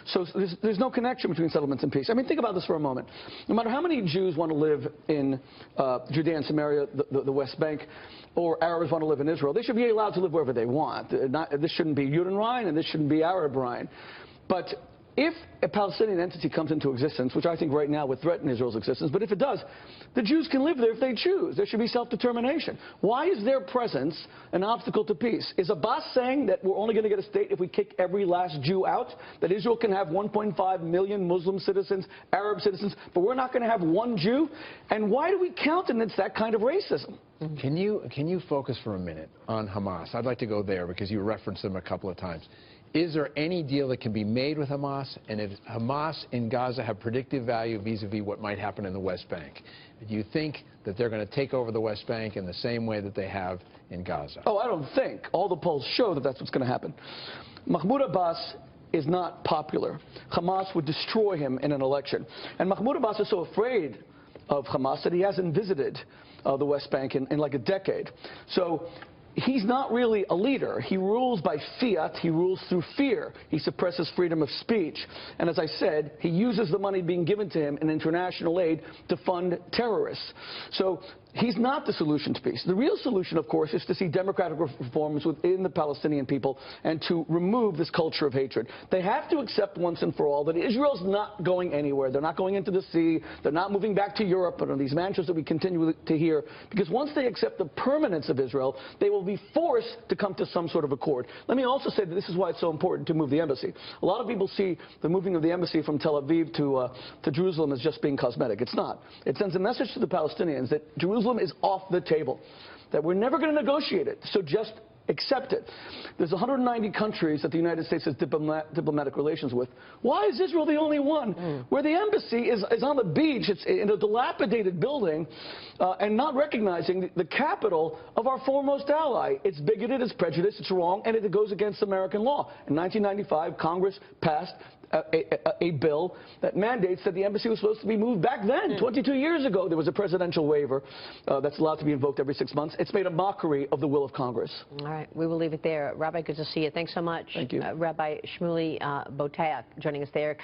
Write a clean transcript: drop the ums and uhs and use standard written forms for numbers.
So there's no connection between settlements and peace. I mean, think about this for a moment. No matter how many Jews want to live in Judea and Samaria, the West Bank, or Arabs want to live in Israel, they should be allowed to live wherever they want. This shouldn't be Yud and Ryan, and this shouldn't be Arab Ryan. But if a Palestinian entity comes into existence, which I think right now would threaten Israel's existence, but if it does, the Jews can live there if they choose. There should be self-determination. Why is their presence an obstacle to peace? Is Abbas saying that we're only going to get a state if we kick every last Jew out? That Israel can have 1.5 million Muslim citizens, Arab citizens, but we're not going to have one Jew? And why do we countenance that kind of racism? Can you focus for a minute on Hamas? I'd like to go there because you referenced them a couple of times. Is there any deal that can be made with Hamas? And if Hamas in Gaza have predictive value vis-a-vis what might happen in the West Bank? Do you think that they're going to take over the West Bank in the same way that they have in Gaza? Oh, I don't think. All the polls show that that's what's going to happen. Mahmoud Abbas is not popular. Hamas would destroy him in an election. And Mahmoud Abbas is so afraid of Hamas that he hasn't visited the West Bank in like a decade. So he's not really a leader. He rules by fiat. He rules through fear. He suppresses freedom of speech. And as I said, he uses the money being given to him in international aid to fund terrorists. So he's not the solution to peace. The real solution, of course, is to see democratic reforms within the Palestinian people and to remove this culture of hatred. They have to accept once and for all that Israel's not going anywhere. They're not going into the sea. They're not moving back to Europe, but on these mantras that we continue to hear. Because once they accept the permanence of Israel, they will be forced to come to some sort of accord. Let me also say that this is why it's so important to move the embassy. A lot of people see the moving of the embassy from Tel Aviv to Jerusalem as just being cosmetic. It's not. It sends a message to the Palestinians that Jerusalem is off the table, that we're never going to negotiate it, so just accept it. There's 190 countries that the United States has diplomatic relations with. Why is Israel the only one where the embassy is on the beach, it's in a dilapidated building, and not recognizing the capital of our foremost ally? It's bigoted, it's prejudiced, it's wrong, and it goes against American law. In 1995, Congress passed a bill that mandates that the embassy was supposed to be moved back then. 22 years ago, there was a presidential waiver that's allowed to be invoked every 6 months. It's made a mockery of the will of Congress. All right, we will leave it there. Rabbi, good to see you. Thanks so much. Thank you. Rabbi Shmuley Boteach joining us there.